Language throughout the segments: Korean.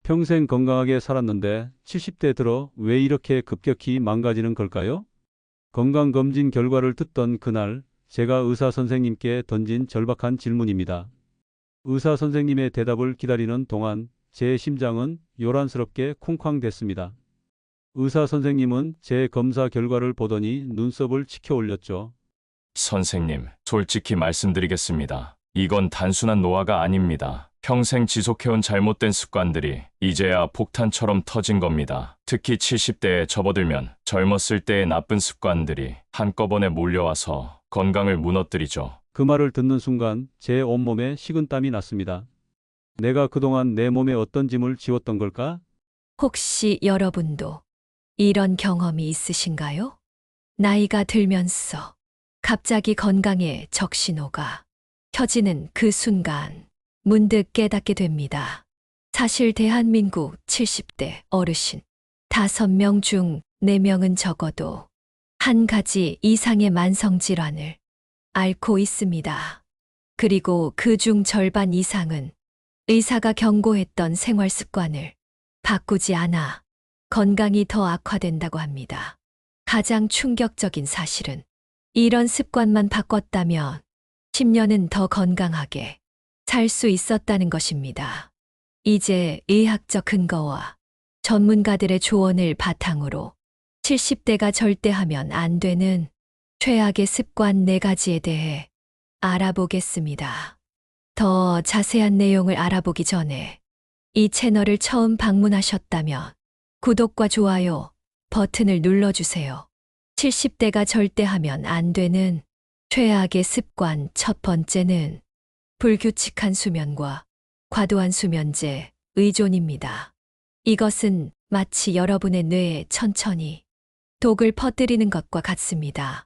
평생 건강하게 살았는데 70대 들어 왜 이렇게 급격히 망가지는 걸까요? 건강검진 결과를 듣던 그날 제가 의사 선생님께 던진 절박한 질문입니다. 의사 선생님의 대답을 기다리는 동안 제 심장은 요란스럽게 쿵쾅댔습니다. 의사 선생님은 제 검사 결과를 보더니 눈썹을 치켜 올렸죠. 선생님, 솔직히 말씀드리겠습니다. 이건 단순한 노화가 아닙니다. 평생 지속해온 잘못된 습관들이 이제야 폭탄처럼 터진 겁니다. 특히 70대에 접어들면 젊었을 때의 나쁜 습관들이 한꺼번에 몰려와서 건강을 무너뜨리죠. 그 말을 듣는 순간 제 온몸에 식은땀이 났습니다. 내가 그동안 내 몸에 어떤 짐을 지웠던 걸까? 혹시 여러분도 이런 경험이 있으신가요? 나이가 들면서 갑자기 건강에 적신호가 켜지는 그 순간 문득 깨닫게 됩니다. 사실 대한민국 70대 어르신 5명 중 4명은 적어도 한 가지 이상의 만성질환을 앓고 있습니다. 그리고 그중 절반 이상은 의사가 경고했던 생활 습관을 바꾸지 않아 건강이 더 악화된다고 합니다. 가장 충격적인 사실은 이런 습관만 바꿨다면 10년은 더 건강하게 살 수 있었다는 것입니다. 이제 의학적 근거와 전문가들의 조언을 바탕으로 70대가 절대 하면 안 되는 최악의 습관 4가지에 대해 알아보겠습니다. 더 자세한 내용을 알아보기 전에 이 채널을 처음 방문하셨다면 구독과 좋아요 버튼을 눌러주세요. 70대가 절대 하면 안 되는 최악의 습관 첫 번째는 불규칙한 수면과 과도한 수면제 의존입니다. 이것은 마치 여러분의 뇌에 천천히 독을 퍼뜨리는 것과 같습니다.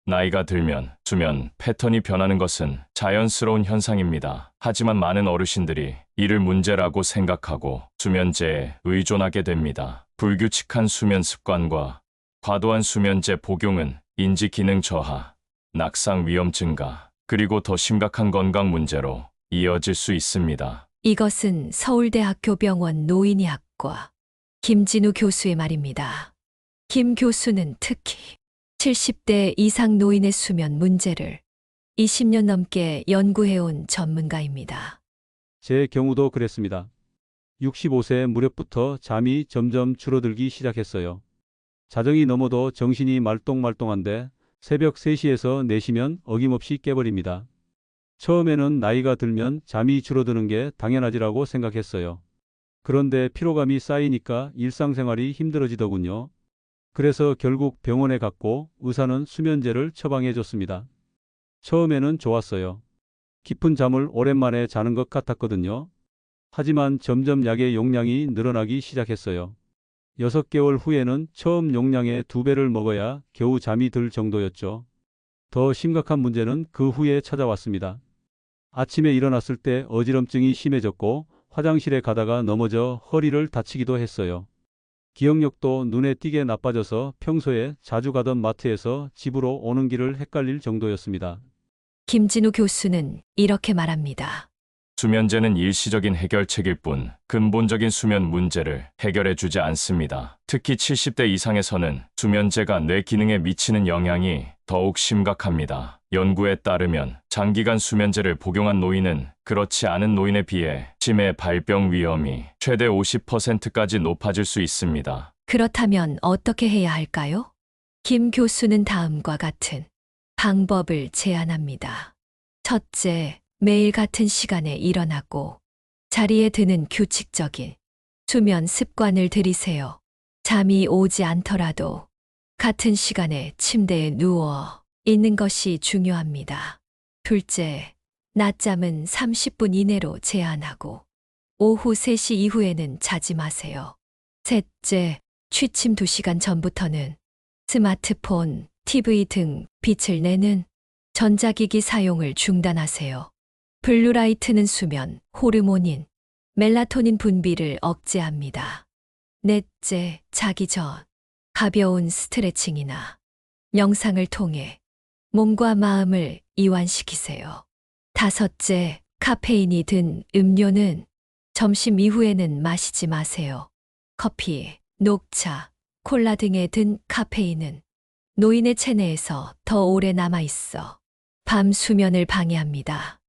나이가 들면 수면 패턴이 변하는 것은 자연스러운 현상입니다. 하지만 많은 어르신들이 이를 문제라고 생각하고 수면제에 의존하게 됩니다. 불규칙한 수면 습관과 과도한 수면제 복용은 인지 기능 저하, 낙상 위험 증가, 그리고 더 심각한 건강 문제로 이어질 수 있습니다. 이것은 서울대학교 병원 노인의학과 김진우 교수의 말입니다. 김 교수는 특히 70대 이상 노인의 수면 문제를 20년 넘게 연구해온 전문가입니다. 제 경우도 그랬습니다. 65세 무렵부터 잠이 점점 줄어들기 시작했어요. 자정이 넘어도 정신이 말똥말똥한데 새벽 3시에서 4시면 어김없이 깨버립니다. 처음에는 나이가 들면 잠이 줄어드는 게 당연하지라고 생각했어요. 그런데 피로감이 쌓이니까 일상생활이 힘들어지더군요. 그래서 결국 병원에 갔고 의사는 수면제를 처방해 줬습니다. 처음에는 좋았어요. 깊은 잠을 오랜만에 자는 것 같았거든요. 하지만 점점 약의 용량이 늘어나기 시작했어요. 6개월 후에는 처음 용량의 2배를 먹어야 겨우 잠이 들 정도였죠. 더 심각한 문제는 그 후에 찾아왔습니다. 아침에 일어났을 때 어지럼증이 심해졌고 화장실에 가다가 넘어져 허리를 다치기도 했어요. 기억력도 눈에 띄게 나빠져서 평소에 자주 가던 마트에서 집으로 오는 길을 헷갈릴 정도였습니다. 김진우 교수는 이렇게 말합니다. 수면제는 일시적인 해결책일 뿐 근본적인 수면 문제를 해결해 주지 않습니다. 특히 70대 이상에서는 수면제가 뇌 기능에 미치는 영향이 더욱 심각합니다. 연구에 따르면 장기간 수면제를 복용한 노인은 그렇지 않은 노인에 비해 치매 발병 위험이 최대 50%까지 높아질 수 있습니다. 그렇다면 어떻게 해야 할까요? 김 교수는 다음과 같은 방법을 제안합니다. 첫째, 매일 같은 시간에 일어나고 자리에 드는 규칙적인 수면 습관을 들이세요. 잠이 오지 않더라도 같은 시간에 침대에 누워 있는 것이 중요합니다. 둘째, 낮잠은 30분 이내로 제한하고 오후 3시 이후에는 자지 마세요. 셋째, 취침 2시간 전부터는 스마트폰, TV 등 빛을 내는 전자기기 사용을 중단하세요. 블루라이트는 수면 호르몬인 멜라토닌 분비를 억제합니다. 넷째, 자기 전 가벼운 스트레칭이나 명상을 통해 몸과 마음을 이완시키세요. 다섯째, 카페인이 든 음료는 점심 이후에는 마시지 마세요. 커피, 녹차, 콜라 등에 든 카페인은 노인의 체내에서 더 오래 남아 있어 밤 수면을 방해합니다.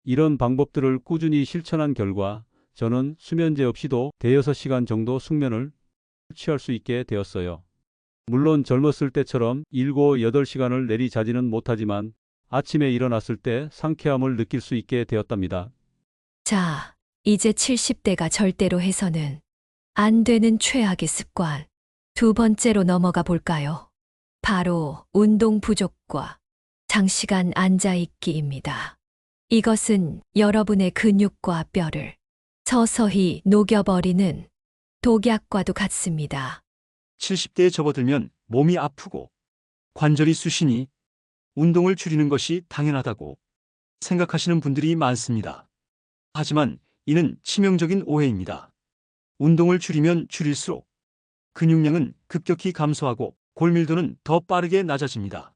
이런 방법들을 꾸준히 실천한 결과 저는 수면제 없이도 대여섯 시간 정도 숙면을 취할 수 있게 되었어요. 물론 젊었을 때처럼 7, 8시간을 내리자지는 못하지만 아침에 일어났을 때 상쾌함을 느낄 수 있게 되었답니다. 자, 이제 70대가 절대로 해서는 안 되는 최악의 습관. 두 번째로 넘어가 볼까요? 바로 운동 부족과 장시간 앉아있기입니다. 이것은 여러분의 근육과 뼈를 서서히 녹여버리는 독약과도 같습니다. 70대에 접어들면 몸이 아프고 관절이 쑤시니 운동을 줄이는 것이 당연하다고 생각하시는 분들이 많습니다. 하지만 이는 치명적인 오해입니다. 운동을 줄이면 줄일수록 근육량은 급격히 감소하고 골밀도는 더 빠르게 낮아집니다.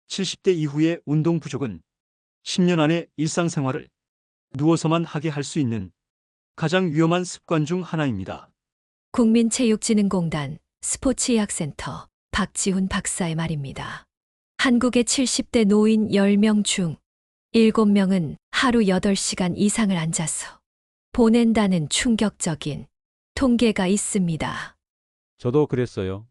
70대 이후의 운동 부족은 10년 안에 일상생활을 누워서만 하게 할 수 있는 가장 위험한 습관 중 하나입니다. 국민체육진흥공단 스포츠의학센터 박지훈 박사의 말입니다. 한국의 70대 노인 10명 중 7명은 하루 8시간 이상을 앉아서 보낸다는 충격적인 통계가 있습니다. 저도 그랬어요.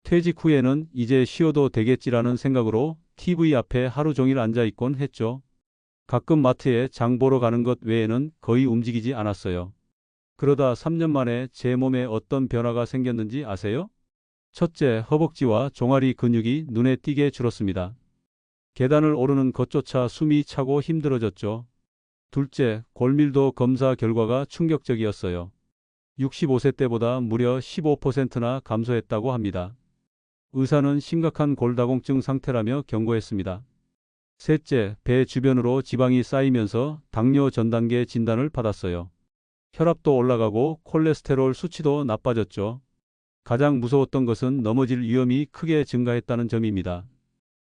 퇴직 후에는 이제 쉬어도 되겠지라는 생각으로 TV 앞에 하루 종일 앉아 있곤 했죠. 가끔 마트에 장 보러 가는 것 외에는 거의 움직이지 않았어요. 그러다 3년 만에 제 몸에 어떤 변화가 생겼는지 아세요? 첫째, 허벅지와 종아리 근육이 눈에 띄게 줄었습니다. 계단을 오르는 것조차 숨이 차고 힘들어졌죠. 둘째, 골밀도 검사 결과가 충격적이었어요. 65세 때보다 무려 15%나 감소했다고 합니다. 의사는 심각한 골다공증 상태라며 경고했습니다. 셋째, 배 주변으로 지방이 쌓이면서 당뇨 전 단계 진단을 받았어요. 혈압도 올라가고 콜레스테롤 수치도 나빠졌죠. 가장 무서웠던 것은 넘어질 위험이 크게 증가했다는 점입니다.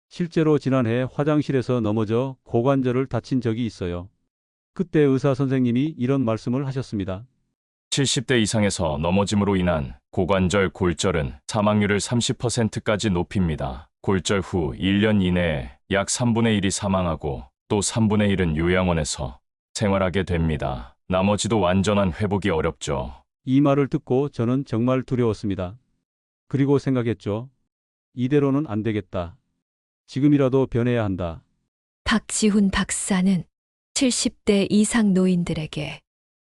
실제로 지난해 화장실에서 넘어져 고관절을 다친 적이 있어요. 그때 의사 선생님이 이런 말씀을 하셨습니다. 70대 이상에서 넘어짐으로 인한 고관절 골절은 사망률을 30%까지 높입니다. 골절 후 1년 이내에 약 3분의 1이 사망하고 또 3분의 1은 요양원에서 생활하게 됩니다. 나머지도 완전한 회복이 어렵죠. 이 말을 듣고 저는 정말 두려웠습니다. 그리고 생각했죠. 이대로는 안 되겠다. 지금이라도 변해야 한다. 박지훈 박사는 70대 이상 노인들에게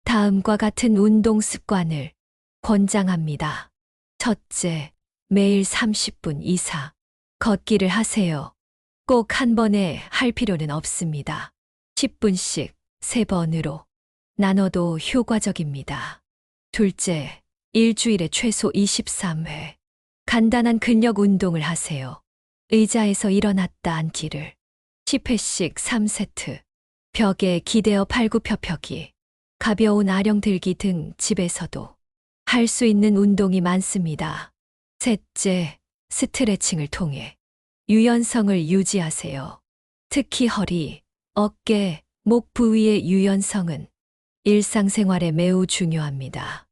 다음과 같은 운동 습관을 권장합니다. 첫째, 매일 30분 이상 걷기를 하세요. 꼭 한 번에 할 필요는 없습니다. 10분씩 3번으로 나눠도 효과적입니다. 둘째, 일주일에 최소 23회 간단한 근력 운동을 하세요. 의자에서 일어났다 앉기를 10회씩 3세트, 벽에 기대어 팔굽혀펴기, 가벼운 아령 들기 등 집에서도 할 수 있는 운동이 많습니다. 셋째, 스트레칭을 통해 유연성을 유지하세요. 특히 허리, 어깨, 목 부위의 유연성은 일상생활에 매우 중요합니다.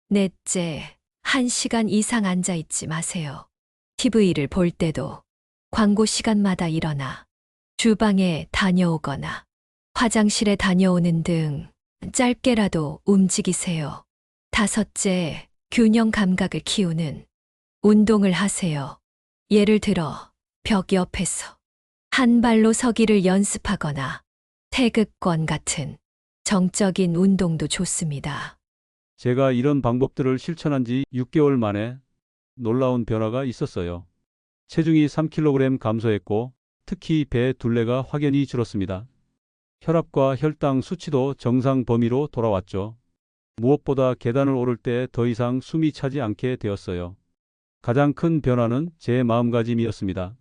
넷째, 1시간 이상 앉아 있지 마세요. TV를 볼 때도 광고 시간마다 일어나 주방에 다녀오거나 화장실에 다녀오는 등 짧게라도 움직이세요. 다섯째, 균형 감각을 키우는 운동을 하세요. 예를 들어 벽 옆에서 한 발로 서기를 연습하거나 태극권 같은 정적인 운동도 좋습니다. 제가 이런 방법들을 실천한 지 6개월 만에 놀라운 변화가 있었어요. 체중이 3kg 감소했고 특히 배 둘레가 확연히 줄었습니다. 혈압과 혈당 수치도 정상 범위로 돌아왔죠. 무엇보다 계단을 오를 때 더 이상 숨이 차지 않게 되었어요. 가장 큰 변화는 제 마음가짐이었습니다.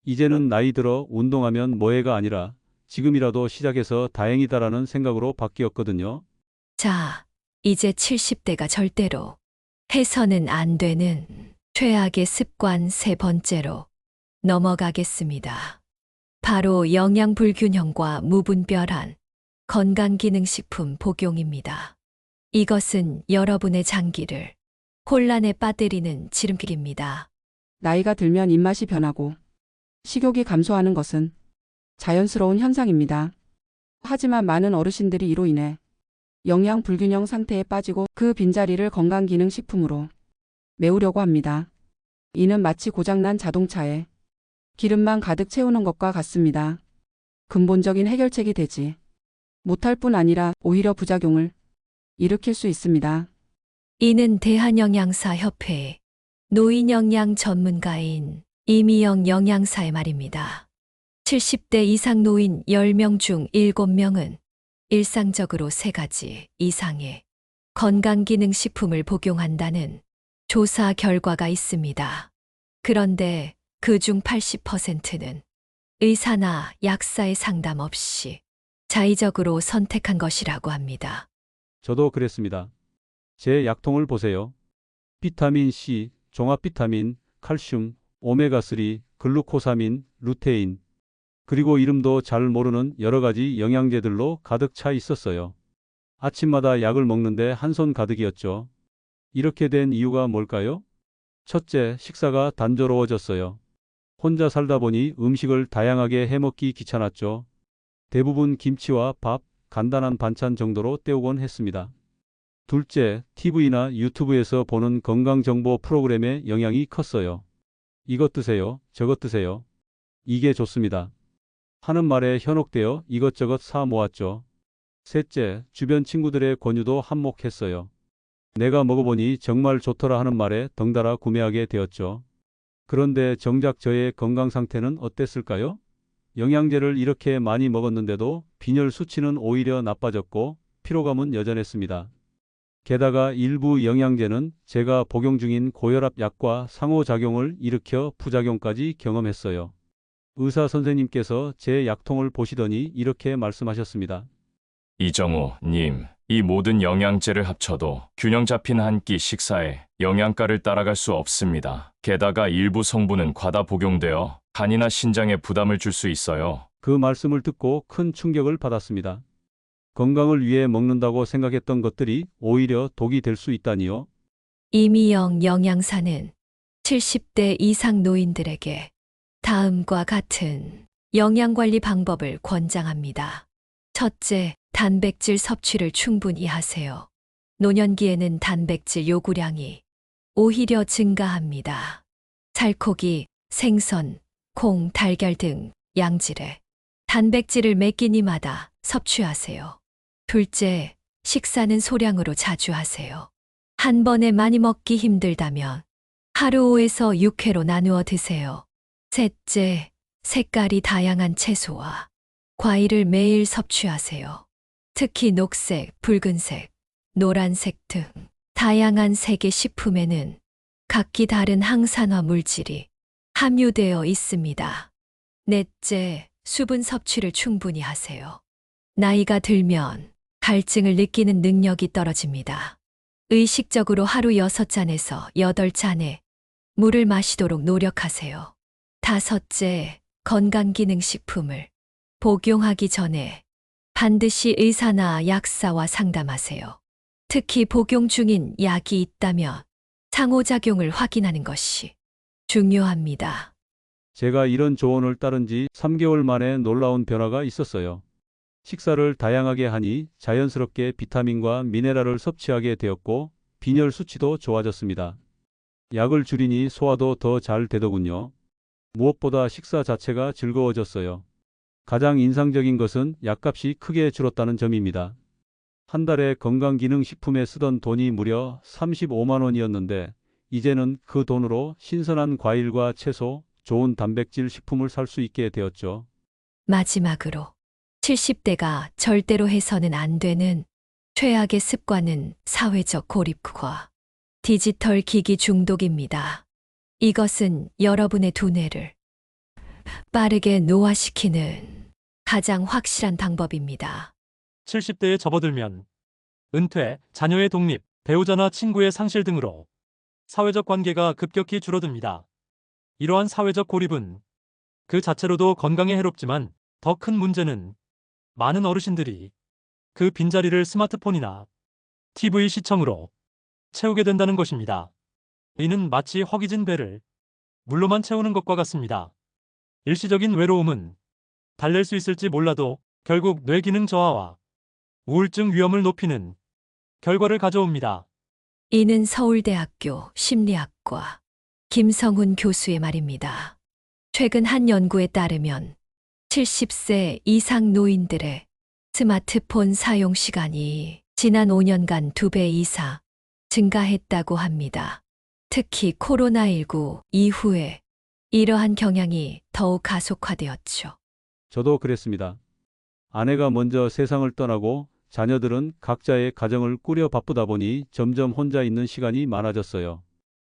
이제는 나이 들어 운동하면 뭐해가 아니라 지금이라도 시작해서 다행이다라는 생각으로 바뀌었거든요. 자, 이제 70대가 절대로 해서는 안 되는 최악의 습관 세 번째로 넘어가겠습니다. 바로 영양 불균형과 무분별한 건강기능식품 복용입니다. 이것은 여러분의 장기를 혼란에 빠뜨리는 지름길입니다. 나이가 들면 입맛이 변하고 식욕이 감소하는 것은 자연스러운 현상입니다. 하지만 많은 어르신들이 이로 인해 영양 불균형 상태에 빠지고 그 빈자리를 건강기능식품으로 메우려고 합니다. 이는 마치 고장난 자동차에 기름만 가득 채우는 것과 같습니다. 근본적인 해결책이 되지 못할 뿐 아니라 오히려 부작용을 일으킬 수 있습니다. 이는 대한영양사협회 노인영양 전문가인 이미영 영양사의 말입니다. 70대 이상 노인 10명 중 7명은 일상적으로 3가지 이상의 건강기능식품을 복용한다는 조사 결과가 있습니다. 그런데 그중 80%는 의사나 약사의 상담 없이 자의적으로 선택한 것이라고 합니다. 저도 그랬습니다. 제 약통을 보세요. 비타민 C, 종합 비타민, 칼슘, 오메가3, 글루코사민, 루테인, 그리고 이름도 잘 모르는 여러 가지 영양제들로 가득 차 있었어요. 아침마다 약을 먹는데 한 손 가득이었죠. 이렇게 된 이유가 뭘까요? 첫째, 식사가 단조로워졌어요. 혼자 살다 보니 음식을 다양하게 해먹기 귀찮았죠. 대부분 김치와 밥, 간단한 반찬 정도로 때우곤 했습니다. 둘째, TV나 유튜브에서 보는 건강정보 프로그램의 영향이 컸어요. 이것 드세요, 저것 드세요. 이게 좋습니다. 하는 말에 현혹되어 이것저것 사 모았죠. 셋째, 주변 친구들의 권유도 한몫했어요. 내가 먹어보니 정말 좋더라 하는 말에 덩달아 구매하게 되었죠. 그런데 정작 저의 건강 상태는 어땠을까요? 영양제를 이렇게 많이 먹었는데도 빈혈 수치는 오히려 나빠졌고 피로감은 여전했습니다. 게다가 일부 영양제는 제가 복용 중인 고혈압 약과 상호작용을 일으켜 부작용까지 경험했어요. 의사 선생님께서 제 약통을 보시더니 이렇게 말씀하셨습니다. 이정우 님, 이 모든 영양제를 합쳐도 균형 잡힌 한 끼 식사에 영양가를 따라갈 수 없습니다. 게다가 일부 성분은 과다 복용되어 간이나 신장에 부담을 줄 수 있어요. 그 말씀을 듣고 큰 충격을 받았습니다. 건강을 위해 먹는다고 생각했던 것들이 오히려 독이 될 수 있다니요. 이미영 영양사는 70대 이상 노인들에게 다음과 같은 영양관리 방법을 권장합니다. 첫째, 단백질 섭취를 충분히 하세요. 노년기에는 단백질 요구량이 오히려 증가합니다. 살코기, 생선, 콩, 달걀 등 양질의 단백질을 매 끼니마다 섭취하세요. 둘째, 식사는 소량으로 자주 하세요. 한 번에 많이 먹기 힘들다면 하루 5에서 6회로 나누어 드세요. 셋째, 색깔이 다양한 채소와 과일을 매일 섭취하세요. 특히 녹색, 붉은색, 노란색 등 다양한 색의 식품에는 각기 다른 항산화 물질이 함유되어 있습니다. 넷째, 수분 섭취를 충분히 하세요. 나이가 들면 갈증을 느끼는 능력이 떨어집니다. 의식적으로 하루 6잔에서 8잔의 물을 마시도록 노력하세요. 다섯째, 건강기능식품을 복용하기 전에 반드시 의사나 약사와 상담하세요. 특히 복용 중인 약이 있다면 상호작용을 확인하는 것이 중요합니다. 제가 이런 조언을 따른 지 3개월 만에 놀라운 변화가 있었어요. 식사를 다양하게 하니 자연스럽게 비타민과 미네랄을 섭취하게 되었고 빈혈 수치도 좋아졌습니다. 약을 줄이니 소화도 더 잘 되더군요. 무엇보다 식사 자체가 즐거워졌어요. 가장 인상적인 것은 약값이 크게 줄었다는 점입니다. 한 달에 건강기능식품에 쓰던 돈이 무려 35만 원이었는데 이제는 그 돈으로 신선한 과일과 채소, 좋은 단백질 식품을 살 수 있게 되었죠. 마지막으로 70대가 절대로 해서는 안 되는 최악의 습관은 사회적 고립과 디지털 기기 중독입니다. 이것은 여러분의 두뇌를 빠르게 노화시키는 가장 확실한 방법입니다. 70대에 접어들면 은퇴, 자녀의 독립, 배우자나 친구의 상실 등으로 사회적 관계가 급격히 줄어듭니다. 이러한 사회적 고립은 그 자체로도 건강에 해롭지만 더 큰 문제는 많은 어르신들이 그 빈자리를 스마트폰이나 TV 시청으로 채우게 된다는 것입니다. 이는 마치 허기진 배를 물로만 채우는 것과 같습니다. 일시적인 외로움은 달랠 수 있을지 몰라도 결국 뇌 기능 저하와 우울증 위험을 높이는 결과를 가져옵니다. 이는 서울대학교 심리학과 김성훈 교수의 말입니다. 최근 한 연구에 따르면 70세 이상 노인들의 스마트폰 사용 시간이 지난 5년간 2배 이상 증가했다고 합니다. 특히 코로나19 이후에 이러한 경향이 더욱 가속화되었죠. 저도 그랬습니다. 아내가 먼저 세상을 떠나고 자녀들은 각자의 가정을 꾸려 바쁘다 보니 점점 혼자 있는 시간이 많아졌어요.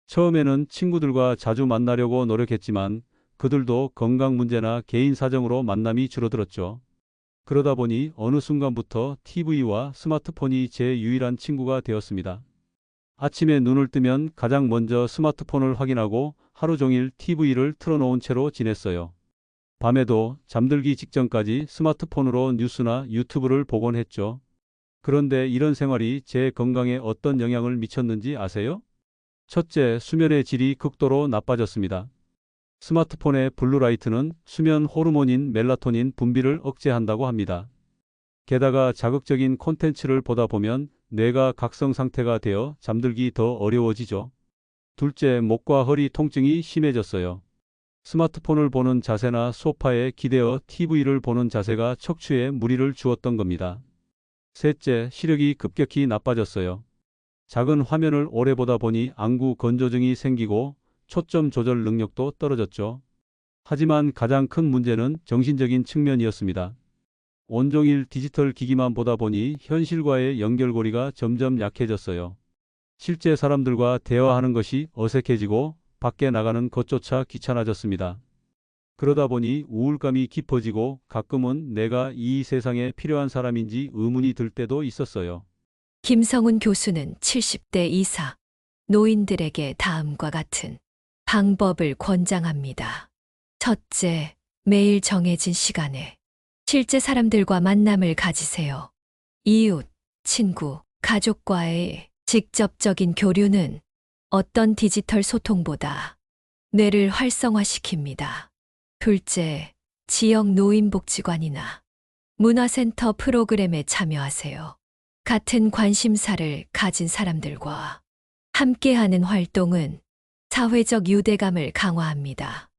처음에는 친구들과 자주 만나려고 노력했지만 그들도 건강 문제나 개인 사정으로 만남이 줄어들었죠. 그러다 보니 어느 순간부터 TV와 스마트폰이 제 유일한 친구가 되었습니다. 아침에 눈을 뜨면 가장 먼저 스마트폰을 확인하고 하루 종일 TV를 틀어놓은 채로 지냈어요. 밤에도 잠들기 직전까지 스마트폰으로 뉴스나 유튜브를 보곤 했죠. 그런데 이런 생활이 제 건강에 어떤 영향을 미쳤는지 아세요? 첫째, 수면의 질이 극도로 나빠졌습니다. 스마트폰의 블루라이트는 수면 호르몬인 멜라토닌 분비를 억제한다고 합니다. 게다가 자극적인 콘텐츠를 보다 보면 뇌가 각성 상태가 되어 잠들기 더 어려워지죠. 둘째, 목과 허리 통증이 심해졌어요. 스마트폰을 보는 자세나 소파에 기대어 TV를 보는 자세가 척추에 무리를 주었던 겁니다. 셋째, 시력이 급격히 나빠졌어요. 작은 화면을 오래 보다 보니 안구 건조증이 생기고 초점 조절 능력도 떨어졌죠. 하지만 가장 큰 문제는 정신적인 측면이었습니다. 온종일 디지털 기기만 보다 보니 현실과의 연결고리가 점점 약해졌어요. 실제 사람들과 대화하는 것이 어색해지고 밖에 나가는 것조차 귀찮아졌습니다. 그러다 보니 우울감이 깊어지고 가끔은 내가 이 세상에 필요한 사람인지 의문이 들 때도 있었어요. 김성훈 교수는 70대 이상 노인들에게 다음과 같은 방법을 권장합니다. 첫째, 매일 정해진 시간에 실제 사람들과 만남을 가지세요. 이웃, 친구, 가족과의 직접적인 교류는 어떤 디지털 소통보다 뇌를 활성화시킵니다. 둘째, 지역 노인복지관이나 문화센터 프로그램에 참여하세요. 같은 관심사를 가진 사람들과 함께하는 활동은 사회적 유대감을 강화합니다.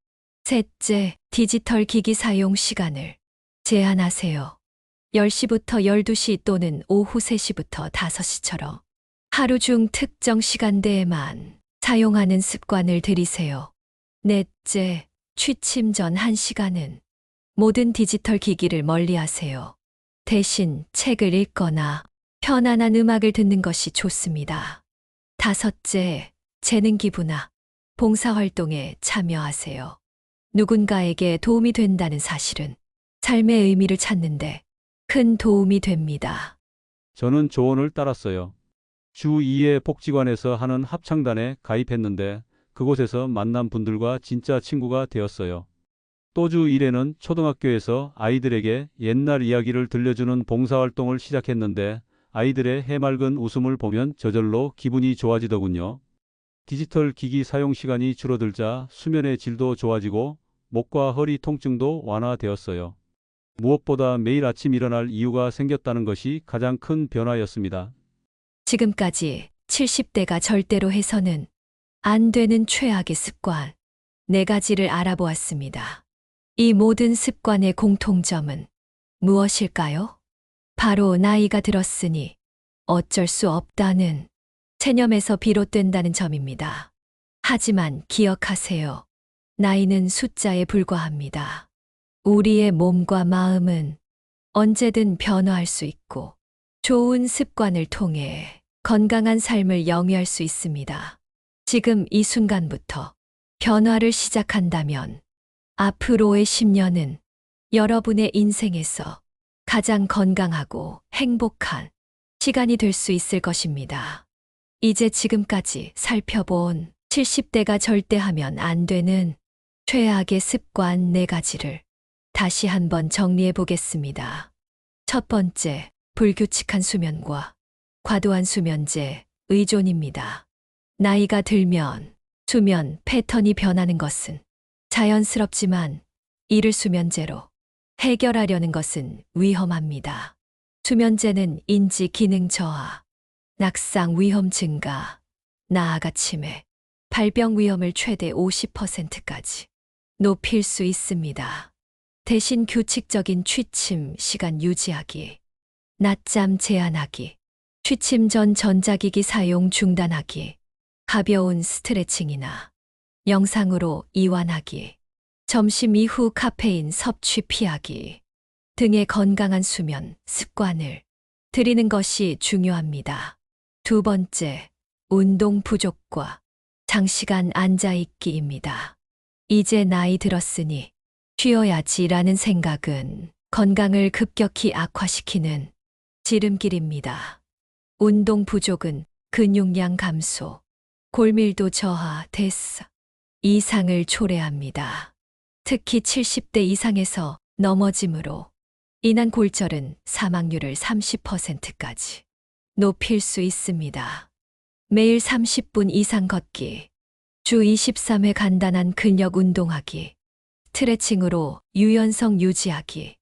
셋째, 디지털 기기 사용 시간을 제한하세요. 10시부터 12시 또는 오후 3시부터 5시처럼 하루 중 특정 시간대에만 사용하는 습관을 들이세요. 넷째, 취침 전 1시간은 모든 디지털 기기를 멀리하세요. 대신 책을 읽거나 편안한 음악을 듣는 것이 좋습니다. 다섯째, 재능 기부나 봉사활동에 참여하세요. 누군가에게 도움이 된다는 사실은 삶의 의미를 찾는데 큰 도움이 됩니다. 저는 조언을 따랐어요. 주 2회 복지관에서 하는 합창단에 가입했는데 그곳에서 만난 분들과 진짜 친구가 되었어요. 또 주 1회는 초등학교에서 아이들에게 옛날 이야기를 들려주는 봉사활동을 시작했는데 아이들의 해맑은 웃음을 보면 저절로 기분이 좋아지더군요. 디지털 기기 사용 시간이 줄어들자 수면의 질도 좋아지고 목과 허리 통증도 완화되었어요. 무엇보다 매일 아침 일어날 이유가 생겼다는 것이 가장 큰 변화였습니다. 지금까지 70대가 절대로 해서는 안 되는 최악의 습관 4가지를 알아보았습니다. 이 모든 습관의 공통점은 무엇일까요? 바로 나이가 들었으니 어쩔 수 없다는 체념에서 비롯된다는 점입니다. 하지만 기억하세요. 나이는 숫자에 불과합니다. 우리의 몸과 마음은 언제든 변화할 수 있고 좋은 습관을 통해 건강한 삶을 영위할 수 있습니다. 지금 이 순간부터 변화를 시작한다면 앞으로의 10년은 여러분의 인생에서 가장 건강하고 행복한 시간이 될 수 있을 것입니다. 이제 지금까지 살펴본 70대가 절대 하면 안 되는 최악의 습관 4가지를 다시 한번 정리해 보겠습니다. 첫 번째, 불규칙한 수면과 과도한 수면제, 의존입니다. 나이가 들면 수면 패턴이 변하는 것은 자연스럽지만 이를 수면제로 해결하려는 것은 위험합니다. 수면제는 인지 기능 저하, 낙상 위험 증가, 나아가 치매, 발병 위험을 최대 50%까지 높일 수 있습니다. 대신 규칙적인 취침 시간 유지하기, 낮잠 제한하기, 취침 전 전자기기 사용 중단하기, 가벼운 스트레칭이나 영상으로 이완하기, 점심 이후 카페인 섭취 피하기 등의 건강한 수면 습관을 들이는 것이 중요합니다. 두 번째, 운동 부족과 장시간 앉아있기입니다. 이제 나이 들었으니 쉬어야지라는 생각은 건강을 급격히 악화시키는 지름길입니다. 운동 부족은 근육량 감소, 골밀도 저하, 데스 이상을 초래합니다. 특히 70대 이상에서 넘어짐으로 인한 골절은 사망률을 30%까지 높일 수 있습니다. 매일 30분 이상 걷기, 주 23회 간단한 근력 운동하기, 스트레칭으로 유연성 유지하기,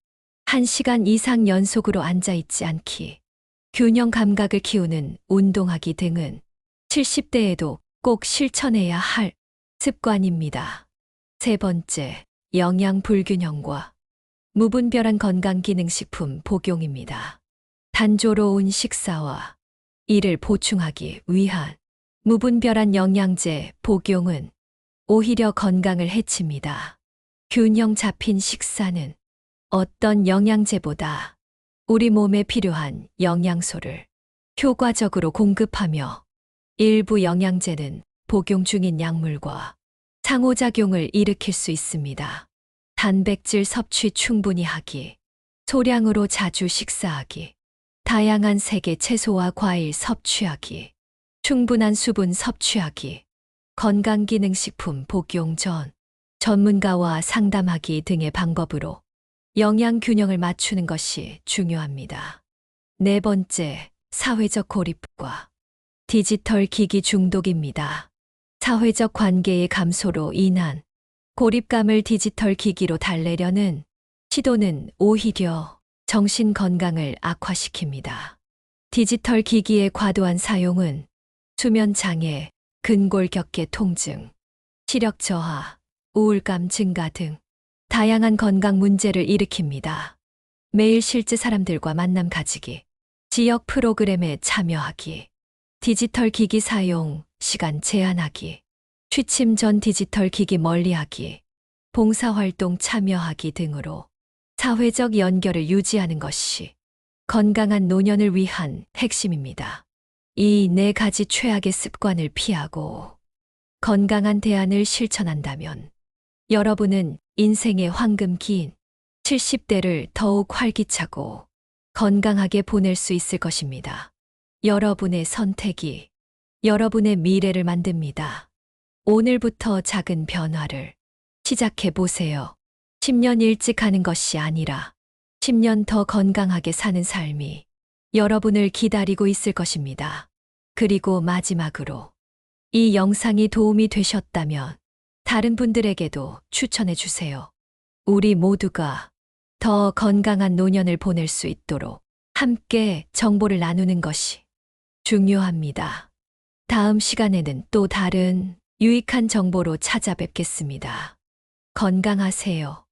1시간 이상 연속으로 앉아있지 않기, 균형 감각을 키우는 운동하기 등은 70대에도 꼭 실천해야 할 습관입니다. 세 번째, 영양 불균형과 무분별한 건강기능식품 복용입니다. 단조로운 식사와 이를 보충하기 위한 무분별한 영양제 복용은 오히려 건강을 해칩니다. 균형 잡힌 식사는 어떤 영양제보다 우리 몸에 필요한 영양소를 효과적으로 공급하며 일부 영양제는 복용 중인 약물과 상호작용을 일으킬 수 있습니다. 단백질 섭취 충분히 하기, 소량으로 자주 식사하기, 다양한 색의 채소와 과일 섭취하기, 충분한 수분 섭취하기, 건강기능식품 복용 전 전문가와 상담하기 등의 방법으로 영양 균형을 맞추는 것이 중요합니다. 네 번째, 사회적 고립과 디지털 기기 중독입니다. 사회적 관계의 감소로 인한 고립감을 디지털 기기로 달래려는 시도는 오히려 정신 건강을 악화시킵니다. 디지털 기기의 과도한 사용은 수면 장애, 근골격계 통증, 시력 저하, 우울감 증가 등 다양한 건강 문제를 일으킵니다. 매일 실제 사람들과 만남 가지기, 지역 프로그램에 참여하기, 디지털 기기 사용 시간 제한하기, 취침 전 디지털 기기 멀리하기, 봉사활동 참여하기 등으로 사회적 연결을 유지하는 것이 건강한 노년을 위한 핵심입니다. 이 네 가지 최악의 습관을 피하고 건강한 대안을 실천한다면 여러분은 인생의 황금기인 70대를 더욱 활기차고 건강하게 보낼 수 있을 것입니다. 여러분의 선택이 여러분의 미래를 만듭니다. 오늘부터 작은 변화를 시작해 보세요. 10년 일찍 하는 것이 아니라 10년 더 건강하게 사는 삶이 여러분을 기다리고 있을 것입니다. 그리고 마지막으로 이 영상이 도움이 되셨다면 다른 분들에게도 추천해 주세요. 우리 모두가 더 건강한 노년을 보낼 수 있도록 함께 정보를 나누는 것이 중요합니다. 다음 시간에는 또 다른 유익한 정보로 찾아뵙겠습니다. 건강하세요.